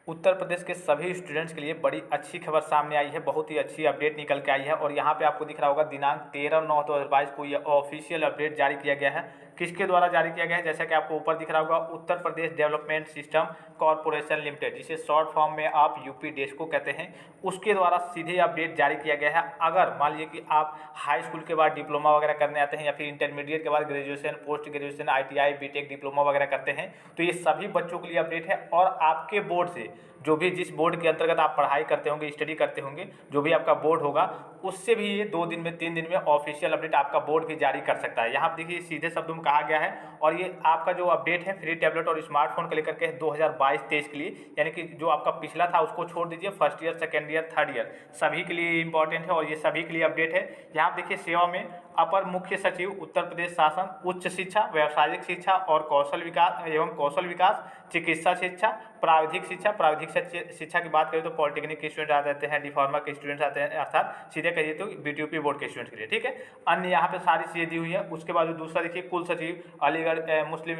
उत्तर प्रदेश के सभी स्टूडेंट्स के लिए बड़ी अच्छी खबर सामने आई है, बहुत ही अच्छी अपडेट निकल के आई है। और यहाँ पे आपको दिख रहा होगा दिनांक 13/9/2022 को यह ऑफिशियल अपडेट जारी किया गया है। किसके द्वारा जारी किया गया है, जैसा कि आपको ऊपर दिख रहा होगा, Uttar Pradesh development system corporation limited, जिसे शॉर्ट फॉर्म में आप यूपी डेस्को कहते हैं, उसके द्वारा सीधे अपडेट जारी किया गया है। अगर मान लीजिए कि आप हाई स्कूल के बाद डिप्लोमा वगैरह करने आते हैं या फिर इंटरमीडिएट के बाद graduation, post graduation, ITI, BTech, diploma वगैरह करते हैं, तो ये सभी बच्चों के लिए अपडेट है। और आपके बोर्ड से जो भी जिस बोर्ड के अंतर्गत आप पढ़ाई करते होंगे, स्टडी करते होंगे, जो भी आपका बोर्ड होगा, उससे भी ये 2 दिन में 3 दिन में ऑफिशियल अपडेट आपका बोर्ड भी जारी कर सकता है। यहाँ पर देखिए सीधे शब्दों में कहा गया है। और ये आपका जो अपडेट है फ्री टैबलेट और स्मार्टफोन को लेकर के 2022-23 के लिए, यानी कि जो आपका पिछला था उसको छोड़ दीजिए, first year, second year, third year सभी के लिए इंपॉर्टेंट है और ये सभी के लिए अपडेट है। यहाँ देखिए सेवा में अपर मुख्य सचिव उत्तर प्रदेश शासन, उच्च शिक्षा, व्यावसायिक शिक्षा और कौशल विकास, चिकित्सा शिक्षा, प्राविधिक शिक्षा की बात करें तो पॉलिटेक्निक के स्टूडेंट आ जाते हैं, डिफार्मा के स्टूडेंट्स आते हैं, अर्थात सीधे कहिए तो BTUP बोर्ड के स्टूडेंट्स के लिए, ठीक है। अन्य यहाँ पे सारी चीज़ें दी हुई है। उसके बाद दूसरा देखिए कुल सचिव, अलीगढ़ मुस्लिम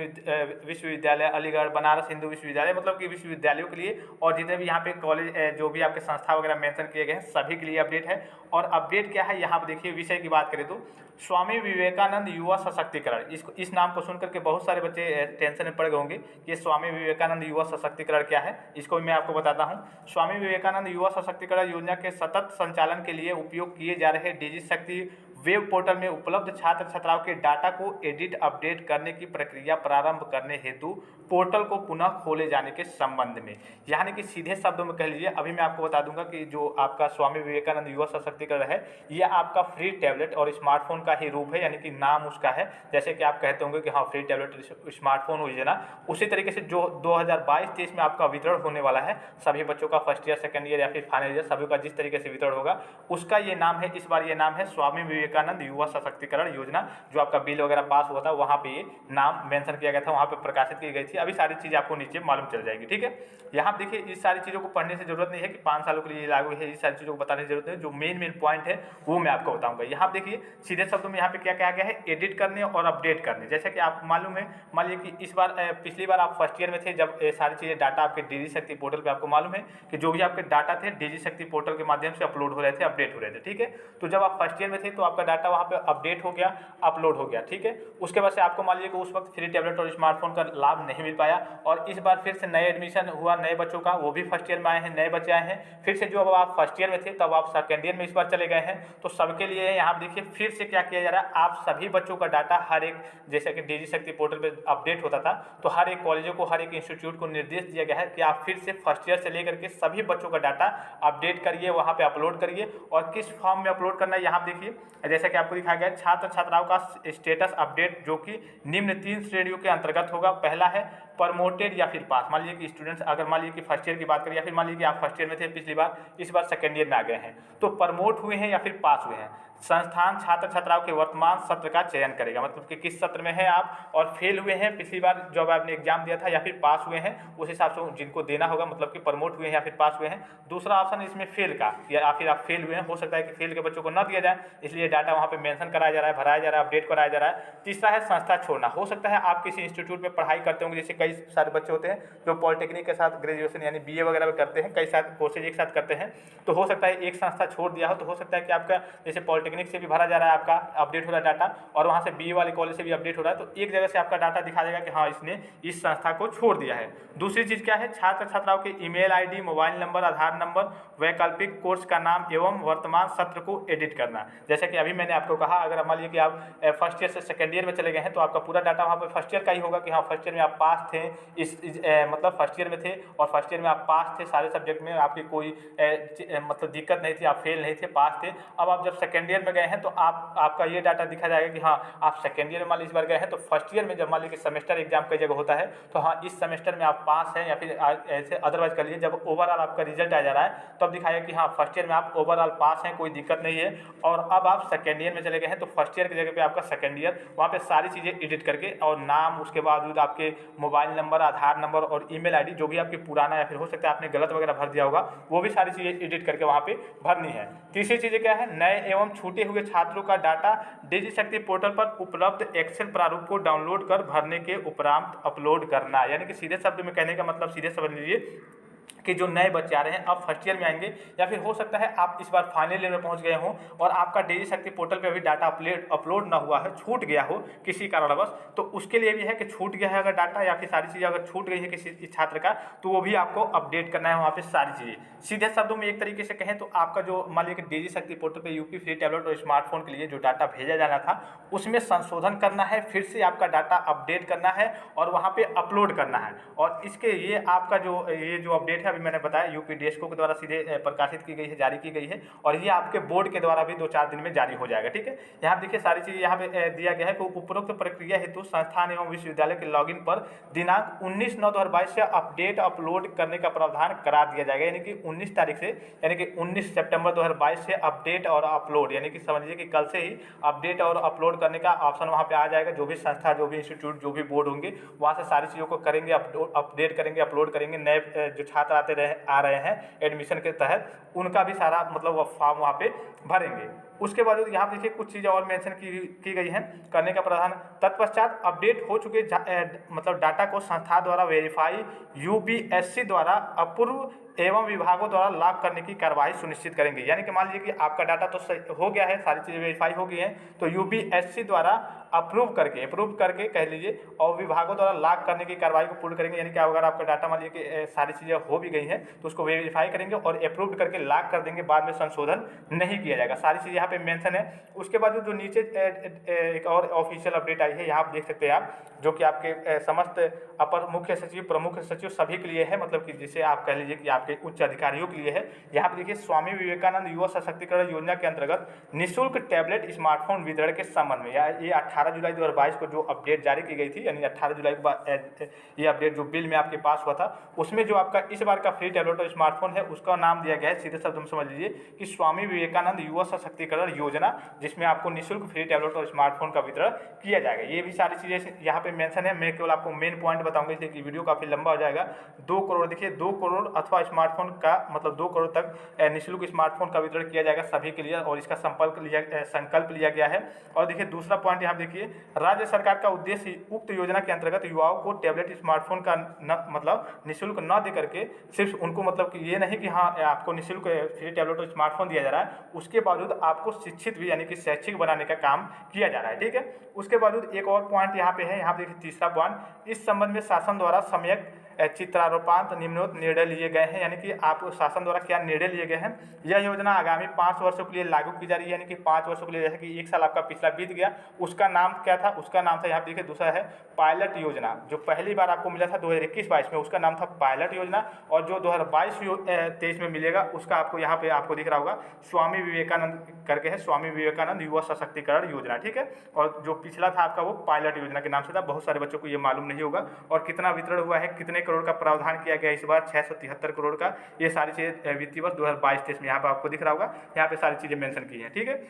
विश्वविद्यालय, अलीगढ़, बनारस हिंदू विश्वविद्यालय, मतलब कि विश्वविद्यालयों के लिए और जितने भी यहाँ पे कॉलेज जो भी आपके संस्था वगैरह मेंशन किए गए हैं सभी के लिए अपडेट है। और अपडेट क्या है, यहाँ पर देखिए विषय की बात करें तो स्वामी विवेकानंद युवा सशक्तिकरण, इस नाम को सुनकर के बहुत सारे बच्चे टेंशन में पड़ गए होंगे कि स्वामी विवेकानंद युवा सशक्तिकरण क्या है। इसको भी मैं आपको बताता हूँ। स्वामी विवेकानंद युवा सशक्तिकरण योजना के सतत संचालन के लिए उपयोग किए जा रहे डिजी शक्ति वेब पोर्टल में उपलब्ध छात्र छात्राओं के डाटा को एडिट अपडेट करने की प्रक्रिया प्रारंभ करने हेतु पोर्टल को पुनः खोले जाने के संबंध में, यानी कि सीधे शब्दों में कह लीजिए, अभी मैं आपको बता दूंगा कि जो आपका स्वामी विवेकानंद युवा सशक्तिकरण है यह आपका फ्री टैबलेट और स्मार्टफोन का ही रूप है, यानी कि नाम उसका है। जैसे कि आप कहते होंगे कि हाँ फ्री टैबलेट स्मार्टफोन योजना, उसी तरीके से जो 2022-23 में आपका वितरण होने वाला है सभी बच्चों का, फर्स्ट ईयर, सेकेंड ईयर या फिर फाइनल ईयर, सभी का जिस तरीके से वितरण होगा उसका ये नाम है। इस बार ये नाम है स्वामी विवेकानंद युवा सशक्तिकरण योजना। जो आपका बिल वगैरह पास हुआ था वहाँ पे ये नाम मेंशन किया गया था, वहाँ पे प्रकाशित की गई थी। अभी सारी चीज़ें आपको नीचे मालूम चल जाएगी, ठीक है। यहाँ देखिए इस सारी चीज़ों को पढ़ने से जरूरत नहीं है कि 5 सालों के लिए लागू है, इस सारी चीज़ों को बताने की जरूरत है। जो मेन पॉइंट है वो मैं आपको बताऊंगा। यहाँ देखिए सीधे शब्दों में यहाँ पे क्या कहा गया है, एडिट करने और अपडेट करने। जैसे कि आप मालूम है, मान लीजिए कि इस बार पिछली बार आप फर्स्ट ईयर में थे जब सारी चीज़ें डाटा आपके डिजी शक्ति पोर्टल पर, आपको मालूम है कि जो भी आपके डाटा थे डिजी शक्ति पोर्टल के माध्यम से अपलोड हो रहे थे, अपडेट हो रहे थे, ठीक है। तो जब आप फर्स्ट ईयर में थे तो आपका डाटा वहाँ पे अपडेट हो गया, अपलोड हो गया, ठीक है। उसके बाद से आपको मान लीजिए कि उस वक्त फ्री टैबलेट और स्मार्टफोन का लाभ नहीं मिल पाया और इस बार फिर से नए एडमिशन हुआ नए बच्चों का, वो भी फर्स्ट ईयर में आए हैं, नए बच्चे आए हैं। फिर से जो अब आप फर्स्ट ईयर में थे तब आप सेकेंड ईयर में इस बार चले गए हैं, तो सबके लिए यहाँ देखिए फिर से क्या किया जा रहा है, आप सभी बच्चों का डाटा हर एक, जैसे कि डिजी शक्ति पोर्टल पर अपडेट होता था, तो हर एक कॉलेजों को, हर एक इंस्टीट्यूट को निर्देश दिया गया है कि आप फिर से फर्स्ट ईयर से लेकर के सभी बच्चों का डाटा अपडेट करिए, वहाँ पे अपलोड करिए। और किस फॉर्म में अपलोड करना है यहाँ देखिए, जैसा कि आपको दिखाया गया है, छात्र छात्राओं का स्टेटस अपडेट जो कि निम्न 3 श्रेणियों के अंतर्गत होगा। पहला है प्रमोटेड या फिर पास। मान लीजिए कि स्टूडेंट्स, अगर मान लीजिए कि फर्स्ट ईयर की बात करें या फिर मान लीजिए कि आप फर्स्ट ईयर में थे पिछली बार, इस बार सेकेंड ईयर में आ गए हैं, तो प्रमोट हुए हैं या फिर पास हुए हैं, संस्थान छात्र छात्राओं के वर्तमान सत्र का चयन करेगा, मतलब कि किस सत्र में हैं आप, और फेल हुए हैं पिछली बार जब आपने एग्जाम दिया था, या फिर पास हुए हैं, उस हिसाब से जिनको देना होगा, मतलब कि प्रमोट हुए हैं या फिर पास हुए हैं। दूसरा ऑप्शन इसमें फेल का, या फिर आप फेल हुए हैं, हो सकता है कि फेल के बच्चों को न दिया जाए, इसलिए डाटा वहाँ पे मेंशन कराया जा रहा है, भराया जा रहा है, अपडेट कराया जा रहा है। तीसरा है संस्था छोड़ना, हो सकता है आप किसी इंस्टीट्यूट में पढ़ाई करते होंगे, जैसे कई सारे बच्चे होते हैं जो पॉलिटेक्निक के साथ ग्रेजुएशन यानी BA वगैरह में करते हैं, कई सारे कोर्सेज एक साथ करते हैं, तो हो सकता है एक संस्था छोड़ दिया हो, तो हो सकता है कि आपका जैसे पॉलिटेक्निक से भी भरा जा रहा है, आपका अपडेट हो रहा है डाटा, और वहाँ से BA वाले कॉलेज से भी अपडेट हो रहा है, तो एक जगह से आपका डाटा दिखा देगा कि हाँ इसने इस संस्था को छोड़ दिया है। दूसरी चीज़ क्या है, छात्र छात्राओं के ईमेल ID, मोबाइल नंबर, आधार नंबर, वैकल्पिक कोर्स का नाम एवं वर्तमान सत्र को एडिट करना। जैसे कि अभी मैंने आपको कहा, अगर मान लीजिए कि आप फर्स्ट ईयर से सेकेंड ईयर में चले गए हैं, तो आपका पूरा डाटा वहाँ पर फर्स्ट ईयर का ही होगा कि हाँ फर्स्ट ईयर में आप पास थे, मतलब फर्स्ट ईयर में थे और फर्स्ट ईयर में आप पास थे, सारे सब्जेक्ट में आपकी कोई मतलब दिक्कत नहीं थी, आप फेल नहीं थे, पास थे। अब आप जब सेकेंड ईयर में गए हैं तो आपका ये डाटा दिखा जाएगा कि हाँ आप सेकेंड ईयर में मान लीजिए इस बार गए हैं, तो फर्स्ट ईयर में जब मान लीजिए सेमेस्टर एग्जाम कई जगह होता है, तो हाँ इस सेमेस्टर में आप पास हैं, या फिर ऐसे अदरवाइज कर लीजिए, जब ओवरऑल आपका रिजल्ट आ जा रहा है तब दिखाएगा कि हाँ फर्स्ट ईयर में आप ओवरऑल पास हैं, कोई दिक्कत नहीं है। और अब आप सेकेंड ईयर में चले गए हैं, तो फर्स्ट ईयर की जगह पे आपका सेकेंड ईयर, वहाँ पे सारी चीज़ें एडिट करके, और नाम, उसके बाद आपके मोबाइल नंबर, आधार नंबर और ईमेल ID जो भी आपके पुराना, या फिर हो सकता है आपने गलत वगैरह भर दिया होगा, वो भी सारी चीज़ें एडिट करके वहाँ पे भरनी है। तीसरी चीज़ें क्या है, नए एवं छूटे हुए छात्रों का डाटा डिजी शक्ति पोर्टल पर उपलब्ध एक्सेल प्रारूप को डाउनलोड कर भरने के उपरांत अपलोड करना। यानी कि सीधे शब्द में कहने का मतलब, सीधे समझ लीजिए कि जो नए बच्चे आ रहे हैं अब फर्स्ट ईयर में आएंगे, या फिर हो सकता है आप इस बार फाइनल ईयर में पहुंच गए हों और आपका डिजी शक्ति पोर्टल पे अभी डाटा अपलोड ना हुआ है, छूट गया हो किसी कारणवश, तो उसके लिए भी है कि छूट गया है अगर डाटा या फिर सारी चीज़ें अगर छूट गई है किसी छात्र का, तो वो भी आपको अपडेट करना है वहाँ पे सारी चीज़ें। सीधे शब्दों में एक तरीके से कहें तो आपका जो मान लीजिए कि डिजी शक्ति पोर्टल पे यूपी फ्री टैबलेट और स्मार्टफोन के लिए जो डाटा भेजा जाना था उसमें संशोधन करना है, फिर से आपका डाटा अपडेट करना है और वहाँ पे अपलोड करना है। और इसके ये आपका ये जो अपडेट है अभी मैंने बताया यूपी डेस्को के द्वारा सीधे प्रकाशित की गई है, जारी की गई है, और ये आपके बोर्ड के द्वारा भी 2-4 दिन में जारी हो जाएगा। ठीक है, यहाँ देखिए सारी चीज़ यहाँ पे दिया गया है कि उपरोक्त प्रक्रिया हेतु संस्थान एवं विश्वविद्यालय के लॉगिन पर दिनांक 19/9/2022 से अपडेट अपलोड करने का प्रावधान करा दिया जाएगा, यानी कि 19 तारीख से, यानी कि 19 सितंबर 2022 से अपडेट और अपलोड, यानी कि समझिए कि कल से ही अपडेट और अपलोड करने का ऑप्शन वहाँ पे आ जाएगा। जो भी संस्था, जो भी इंस्टीट्यूट, जो भी बोर्ड होंगे वहाँ से सारी चीज़ों को करेंगे, अपडेट करेंगे, अपलोड करेंगे। नए जो छात्र आ रहे हैं एडमिशन के तहत उनका भी सारा मतलब फॉर्म वहाँ पे भरेंगे। उसके बाद यहाँ देखिए कुछ चीज़ें और मेंशन की गई हैं करने का प्रावधान। तत्पश्चात अपडेट हो चुके मतलब डाटा को संस्था द्वारा वेरीफाई यूपीएससी द्वारा अपूर्व एवं विभागों द्वारा लॉक करने की कार्रवाई सुनिश्चित करेंगे। यानी कि मान लीजिए कि आपका डाटा तो सही हो गया है, सारी चीज़ें वेरीफाई हो गई हैं, तो यूपीएससी द्वारा अप्रूव करके कह लीजिए और विभागों द्वारा लॉक करने की कार्रवाई को पूर्ण करेंगे। यानी कि अगर आपका डाटा मान लीजिए कि सारी चीज़ें हो भी गई हैं तो उसको वेरीफाई करेंगे और अप्रूव करके लॉक कर देंगे, बाद में संशोधन नहीं किया जाएगा। सारी चीज़ यहाँ पे मेंशन है। उसके बाद जो नीचे एक और ऑफिशियल अपडेट आई है, यहाँ आप देख सकते हैं आप, जो कि आपके समस्त अपर मुख्य सचिव, प्रमुख सचिव सभी के लिए है, मतलब कि जिसे आप कह लीजिए कि आपके उच्च अधिकारियों के लिए है। यहाँ पे देखिए स्वामी विवेकानंद युवा सशक्तिकरण योजना के अंतर्गत निःशुल्क टैबलेट स्मार्टफोन वितरण के संबंध में ये 18 जुलाई 2022 को जो अपडेट जारी की गई थी, यानी 18 जुलाई के बाद ये अपडेट जो बिल में आपके पास हुआ था उसमें जो आपका इस बार का फ्री टैबलेट और स्मार्टफोन है उसका नाम दिया गया है, सीधे शब्द में समझ लीजिए कि स्वामी विवेकानंद युवा सशक्तिकरण योजना, जिसमें आपको निःशुल्क फ्री टैबलेट और स्मार्टफोन का वितरण किया जाएगा। ये भी सारी चीज़ें यहाँ पे मेंशन है। मैं केवल आपको मेन पॉइंट बताऊंगा, इसलिए कि वीडियो काफ़ी लंबा हो जाएगा। 2 करोड़ देखिए, 2 करोड़ अथवा स्मार्टफोन का मतलब 2 करोड़ तक निःशुल्क स्मार्टफोन का वितरण किया जाएगा सभी के लिए, और इसका संकल्प लिया गया है। और देखिए दूसरा पॉइंट यहाँ देखिए, राज्य सरकार का उद्देश्य उक्त योजना के अंतर्गत युवाओं को टैबलेट स्मार्टफोन का मतलब निःशुल्क न दे करके सिर्फ उनको मतलब कि ये नहीं कि हाँ आपको निःशुल्क फ्री टैबलेट और स्मार्टफोन दिया जा रहा है, उसके बावजूद आपको शिक्षित भी यानी कि शैक्षिक बनाने का काम किया जा रहा है। ठीक है, उसके बावजूद एक और पॉइंट यहाँ पे है, यहाँ देखिए तीसरा पॉइंट, इस संबंध में शासन द्वारा सम्यक चित्रारोपांत निम्नोक्त निर्णय लिए गए हैं। यानी कि आप शासन द्वारा क्या निर्णय लिए गए हैं, यह योजना आगामी 5 वर्षों के लिए लागू की जा रही है। यानी कि 5 वर्षों के लिए, जैसे कि 1 साल आपका पिछला बीत गया, उसका नाम क्या था, उसका नाम था, यहाँ देखिए दूसरा है पायलट योजना। जो पहली बार आपको मिला था 2021-22 में, उसका नाम था पायलट योजना, और जो 2022-23 में मिलेगा उसका आपको यहाँ पे आपको दिख रहा होगा स्वामी विवेकानंद करके है, स्वामी विवेकानंद युवा सशक्तिकरण योजना। ठीक है, और जो पिछला था आपका वो पायलट योजना के नाम से था। बहुत सारे बच्चों को ये मालूम नहीं होगा। और कितना वितरण हुआ है, कितने करोड़ का प्रावधान किया गया इस बार, 673 करोड़ का। ये सारी चीज़ें वित्तीय वर्ष 2022-23 में यहाँ पर आपको दिख रहा होगा, यहाँ पे सारी चीज़ें मेंशन की हैं। ठीक है,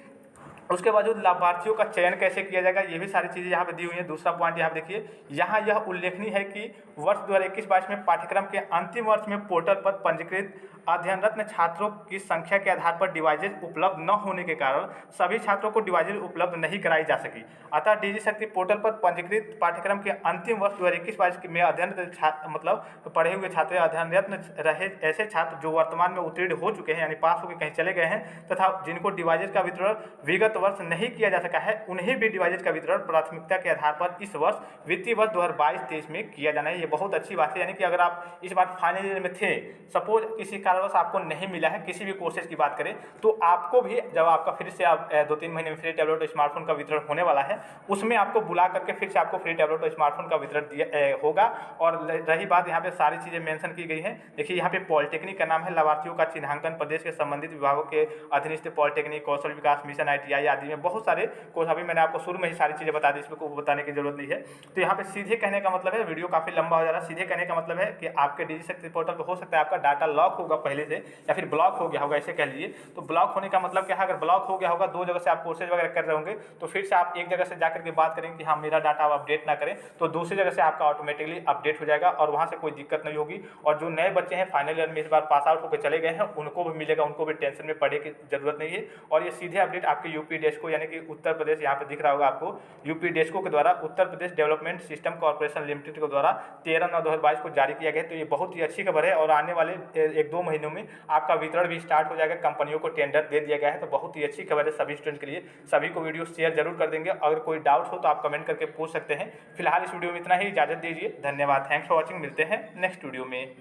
उसके बाद लाभार्थियों का चयन कैसे किया जाएगा, ये भी सारी चीज़ें यहाँ पे दी हुई है। दूसरा पॉइंट यहाँ देखिए, यहाँ यह उल्लेखनीय है कि वर्ष 2021-22 में पाठ्यक्रम के अंतिम वर्ष में पोर्टल पर पंजीकृत अध्ययनरत छात्रों की संख्या के आधार पर डिवाइसेज उपलब्ध न होने के कारण सभी छात्रों को डिवाइसेज उपलब्ध नहीं कराई जा सकी। अतः डिजी शक्ति पोर्टल पर पंजीकृत पाठ्यक्रम के अंतिम वर्ष 2021-22 में अध्ययनरत मतलब पढ़े हुए छात्र, अध्ययनरत रहे ऐसे छात्र जो वर्तमान में उत्तीर्ण हो चुके हैं, यानी पास होकर कहीं चले गए हैं, तथा जिनको डिवाइसेज का वितरण विगत वर्ष नहीं किया जा सका है, उन्हें भी डिवाइसेज का वितरण प्राथमिकता के आधार पर इस वर्ष वित्तीय वर्ष 2022-23 में किया जाना है। ये बहुत अच्छी बात है। यानी कि अगर आप इस बार फाइनल ईयर में थे, सपोज किसी कारणवश आपको नहीं मिला है, किसी भी कोर्सेज की बात करें, तो आपको भी जब आपका फिर से 2-3 महीने में फ्री टैबलेट और स्मार्टफोन का वितरण होने वाला है, उसमें आपको बुला करके फिर से आपको फ्री टैबलेट और स्मार्टफोन का वितरण होगा। और रही बात, यहाँ पे सारी चीज़ें मेंशन की गई हैं। देखिए यहाँ पे पॉलिटेक्निक का नाम है, लाभार्थियों का चिन्हांकन प्रदेश के संबंधित विभागों के अधीनस्थ पॉलिटेक्निक, कौशल विकास मिशन, ITI आदि में बहुत सारे कोर्स, अभी मैंने आपको शुरू में ही सारी चीज़ें बता दी, इसमें कोई बताने की जरूरत नहीं है। तो यहाँ पे सीधे कहने का मतलब है, वीडियो काफ़ी लंबा हो जा रहा है, सीधे कहने का मतलब है कि आपके डिजी शक्ति पोर्टल पर हो सकता है आपका डाटा लॉक होगा पहले से, या फिर ब्लॉक हो गया होगा, ऐसे कह लीजिए। तो ब्लॉक होने का मतलब क्या है, अगर ब्लॉक हो गया होगा, 2 जगह से आप कोर्सेज वगैरह कर रहे होंगे, तो फिर से आप एक जगह से जाकर के बात करेंगे कि हाँ मेरा डाटा आप अपडेट ना करें, तो दूसरी जगह से आपका ऑटोमेटिकली अपडेट हो जाएगा और वहाँ से कोई दिक्कत नहीं होगी। और जो नए बच्चे हैं फाइनल ईयर में इस बार पास आउट होकर चले गए हैं, उनको भी मिलेगा, उनको भी टेंशन में पड़ने की जरूरत नहीं है। और ये सीधे अपडेट आपके यूपी डेस्को यानी कि उत्तर प्रदेश, यहाँ पे दिख रहा होगा आपको, यूपी डेस्को के द्वारा Uttar Pradesh development system corporation limited के द्वारा 13/9/2022 को जारी किया गया है। तो ये बहुत ही अच्छी खबर है और आने वाले 1-2 महीनों में आपका वितरण भी स्टार्ट हो जाएगा, कंपनियों को टेंडर दे दिया गया है। तो बहुत ही अच्छी खबर है सभी स्टूडेंट के लिए। सभी को वीडियो शेयर जरूर कर देंगे। अगर कोई डाउट हो तो आप कमेंट करके पूछ सकते हैं। फिलहाल इस वीडियो में इतना ही, इजाजत दीजिए, धन्यवाद, थैंक्स फॉर वॉचिंग। मिलते हैं नेक्स्ट वीडियो में।